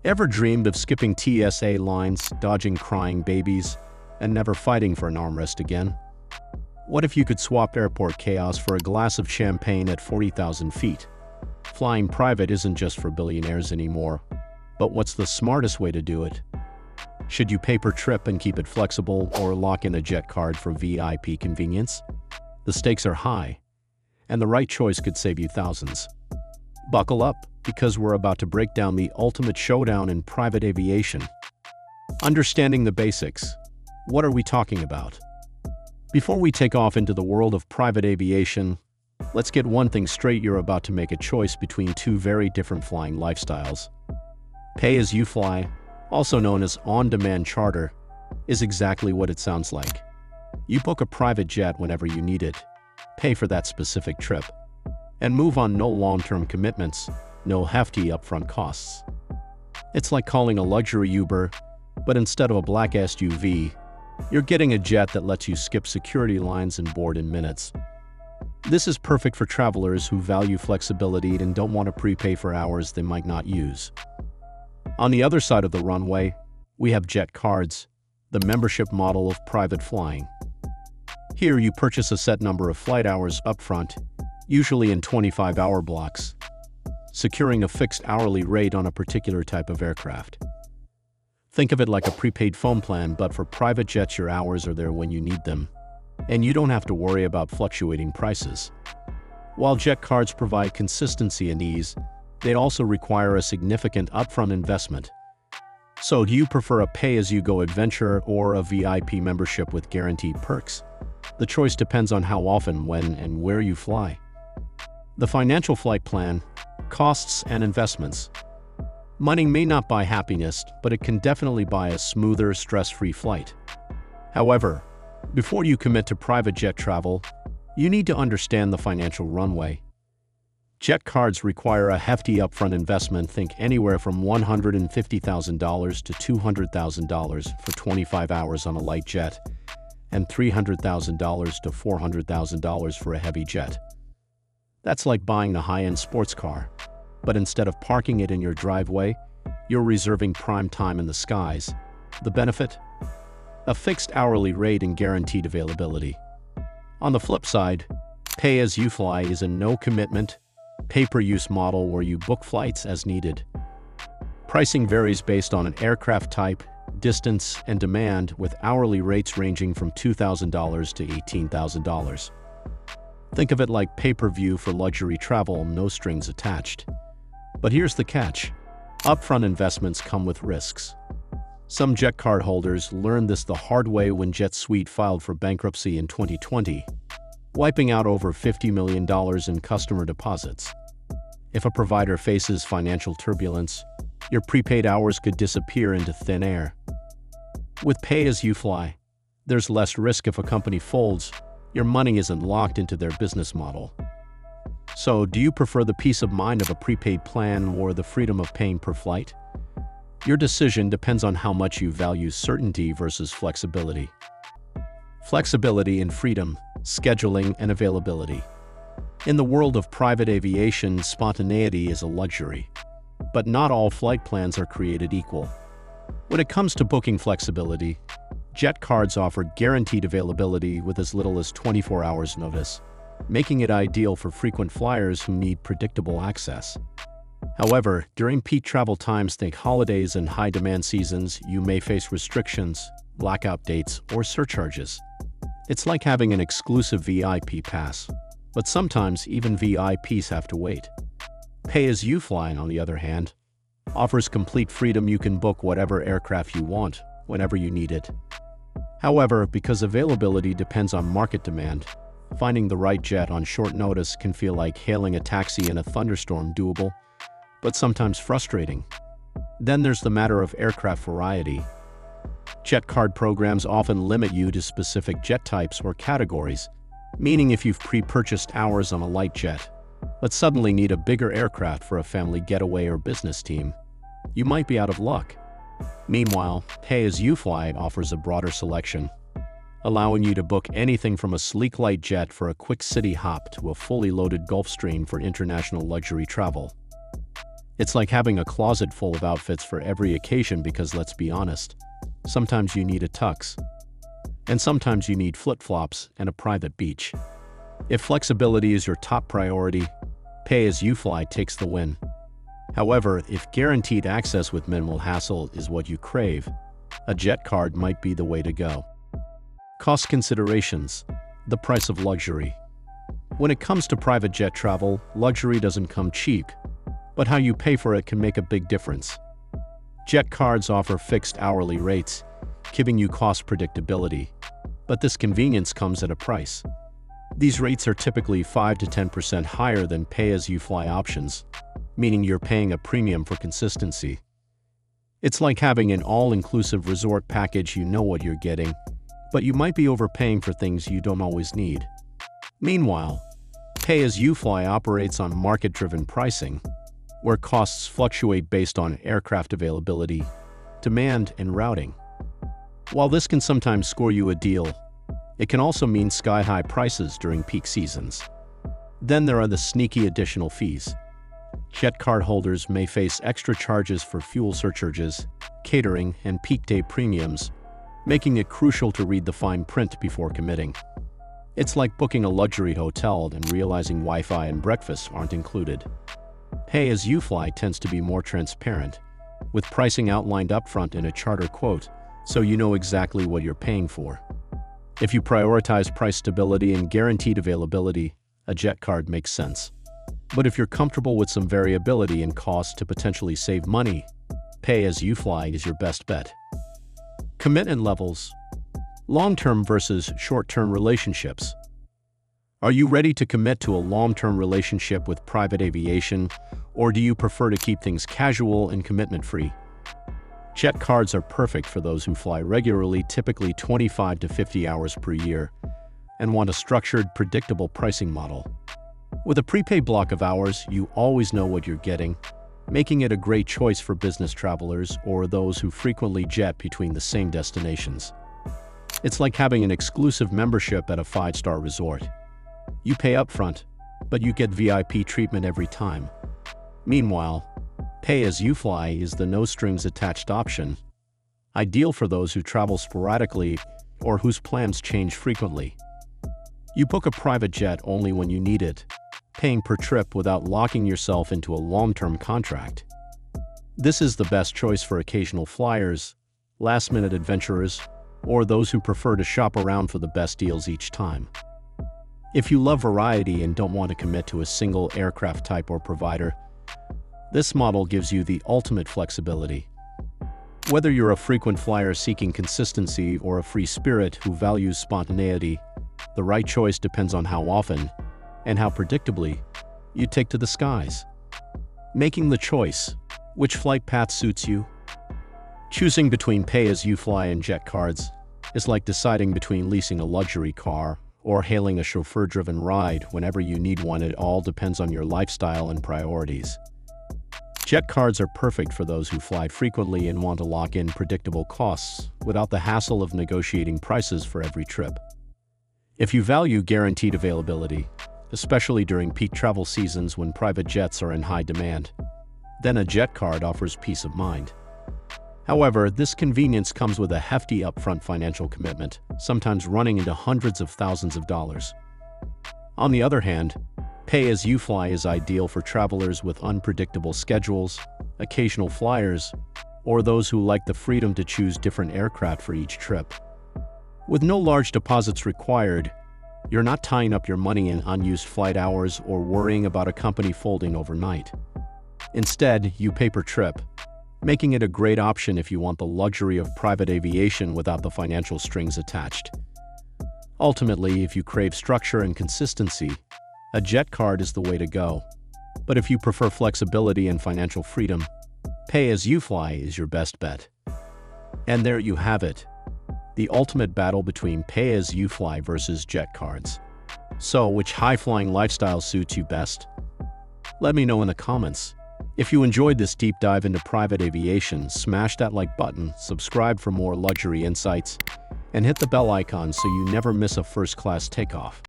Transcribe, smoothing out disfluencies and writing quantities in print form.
Ever dreamed of skipping TSA lines, dodging crying babies, and never fighting for an armrest again? What if you could swap airport chaos for a glass of champagne at 40,000 feet? Flying private isn't just for billionaires anymore. But what's the smartest way to do it? Should you pay per trip and keep it flexible, or lock in a jet card for VIP convenience? The stakes are high, and the right choice could save you thousands. Buckle up, because we're about to break down the ultimate showdown in private aviation. Understanding the basics. What are we talking about? Before we take off into the world of private aviation, let's get one thing straight: you're about to make a choice between two very different flying lifestyles. Pay-as-you-fly, also known as on-demand charter, is exactly what it sounds like. You book a private jet whenever you need it, pay for that specific trip, and move on. No long-term commitments, no hefty upfront costs. It's like calling a luxury Uber, but instead of a black SUV, you're getting a jet that lets you skip security lines and board in minutes. This is perfect for travelers who value flexibility and don't want to prepay for hours they might not use. On the other side of the runway, we have jet cards, the membership model of private flying. Here you purchase a set number of flight hours upfront, usually in 25-hour blocks, securing a fixed hourly rate on a particular type of aircraft. Think of it like a prepaid phone plan, but for private jets your hours are there when you need them, and you don't have to worry about fluctuating prices. While jet cards provide consistency and ease, they also require a significant upfront investment. So do you prefer a pay-as-you-go adventure or a VIP membership with guaranteed perks? The choice depends on how often, when, and where you fly. The financial flight plan, costs and investments. Money may not buy happiness, but it can definitely buy a smoother, stress-free flight. However, before you commit to private jet travel, you need to understand the financial runway. Jet cards require a hefty upfront investment. Think anywhere from $150,000 to $200,000 for 25 hours on a light jet, and $300,000 to $400,000 for a heavy jet. That's like buying a high-end sports car, but instead of parking it in your driveway, you're reserving prime time in the skies. The benefit? A fixed hourly rate and guaranteed availability. On the flip side, pay-as-you-fly is a no-commitment, pay-per-use model where you book flights as needed. Pricing varies based on an aircraft type, distance, and demand, with hourly rates ranging from $2,000 to $18,000. Think of it like pay-per-view for luxury travel, no strings attached. But here's the catch. Upfront investments come with risks. Some jet card holders learned this the hard way when Jet Suite filed for bankruptcy in 2020, wiping out over $50 million in customer deposits. If a provider faces financial turbulence, your prepaid hours could disappear into thin air. With pay-as-you-fly, there's less risk. If a company folds, your money isn't locked into their business model. So, do you prefer the peace of mind of a prepaid plan or the freedom of paying per flight? Your decision depends on how much you value certainty versus flexibility. Flexibility and freedom, scheduling and availability. In the world of private aviation, spontaneity is a luxury. But not all flight plans are created equal. When it comes to booking flexibility, jet cards offer guaranteed availability with as little as 24 hours notice, making it ideal for frequent flyers who need predictable access. However, during peak travel times, think holidays and high-demand seasons, you may face restrictions, blackout dates, or surcharges. It's like having an exclusive VIP pass, but sometimes even VIPs have to wait. Pay-as-you-fly, on the other hand, offers complete freedom. You can book whatever aircraft you want, whenever you need it. However, because availability depends on market demand, finding the right jet on short notice can feel like hailing a taxi in a thunderstorm. Doable, but sometimes frustrating. Then there's the matter of aircraft variety. Jet card programs often limit you to specific jet types or categories, meaning if you've pre-purchased hours on a light jet, but suddenly need a bigger aircraft for a family getaway or business team, you might be out of luck. Meanwhile, pay-as-you-fly offers a broader selection, allowing you to book anything from a sleek light jet for a quick city hop to a fully loaded Gulfstream for international luxury travel. It's like having a closet full of outfits for every occasion because let's be honest, sometimes you need a tux, and sometimes you need flip-flops and a private beach. If flexibility is your top priority, pay-as-you-fly takes the win. However, if guaranteed access with minimal hassle is what you crave, a jet card might be the way to go. Cost considerations: the price of luxury. When it comes to private jet travel, luxury doesn't come cheap, but how you pay for it can make a big difference. Jet cards offer fixed hourly rates, giving you cost predictability, but this convenience comes at a price. These rates are typically 5 to 10% higher than pay-as-you-fly options, meaning you're paying a premium for consistency. It's like having an all-inclusive resort package. You know what you're getting, but you might be overpaying for things you don't always need. Meanwhile, pay-as-you-fly operates on market-driven pricing, where costs fluctuate based on aircraft availability, demand, and routing. While this can sometimes score you a deal, it can also mean sky-high prices during peak seasons. Then there are the sneaky additional fees. Jet card holders may face extra charges for fuel surcharges, catering, and peak day premiums, making it crucial to read the fine print before committing. It's like booking a luxury hotel and realizing Wi-Fi and breakfast aren't included. Pay-as-you-fly tends to be more transparent, with pricing outlined upfront in a charter quote, so you know exactly what you're paying for. If you prioritize price stability and guaranteed availability, a jet card makes sense. But if you're comfortable with some variability in cost to potentially save money, pay-as-you-fly is your best bet. Commitment levels: long-term versus short-term relationships. Are you ready to commit to a long-term relationship with private aviation, or do you prefer to keep things casual and commitment-free? Jet cards are perfect for those who fly regularly, typically 25 to 50 hours per year, and want a structured, predictable pricing model. With a prepaid block of hours, you always know what you're getting, making it a great choice for business travelers or those who frequently jet between the same destinations. It's like having an exclusive membership at a 5-star resort. You pay upfront, but you get VIP treatment every time. Meanwhile, pay-as-you-fly is the no-strings-attached option, ideal for those who travel sporadically or whose plans change frequently. You book a private jet only when you need it, paying per trip without locking yourself into a long-term contract. This is the best choice for occasional flyers, last-minute adventurers, or those who prefer to shop around for the best deals each time. If you love variety and don't want to commit to a single aircraft type or provider, this model gives you the ultimate flexibility. Whether you're a frequent flyer seeking consistency or a free spirit who values spontaneity, the right choice depends on how often and how predictably you take to the skies. Making the choice: which flight path suits you? Choosing between pay-as-you-fly and jet cards is like deciding between leasing a luxury car or hailing a chauffeur-driven ride whenever you need one. It all depends on your lifestyle and priorities. Jet cards are perfect for those who fly frequently and want to lock in predictable costs without the hassle of negotiating prices for every trip. If you value guaranteed availability, especially during peak travel seasons when private jets are in high demand, then a jet card offers peace of mind. However, this convenience comes with a hefty upfront financial commitment, sometimes running into hundreds of thousands of dollars. On the other hand, pay-as-you-fly is ideal for travelers with unpredictable schedules, occasional flyers, or those who like the freedom to choose different aircraft for each trip. With no large deposits required, you're not tying up your money in unused flight hours or worrying about a company folding overnight. Instead, you pay per trip, making it a great option if you want the luxury of private aviation without the financial strings attached. Ultimately, if you crave structure and consistency, a jet card is the way to go. But if you prefer flexibility and financial freedom, pay-as-you-fly is your best bet. And there you have it, the ultimate battle between pay-as-you-fly versus jet cards. So, which high-flying lifestyle suits you best? Let me know in the comments. If you enjoyed this deep dive into private aviation, smash that like button, subscribe for more luxury insights, and hit the bell icon so you never miss a first-class takeoff.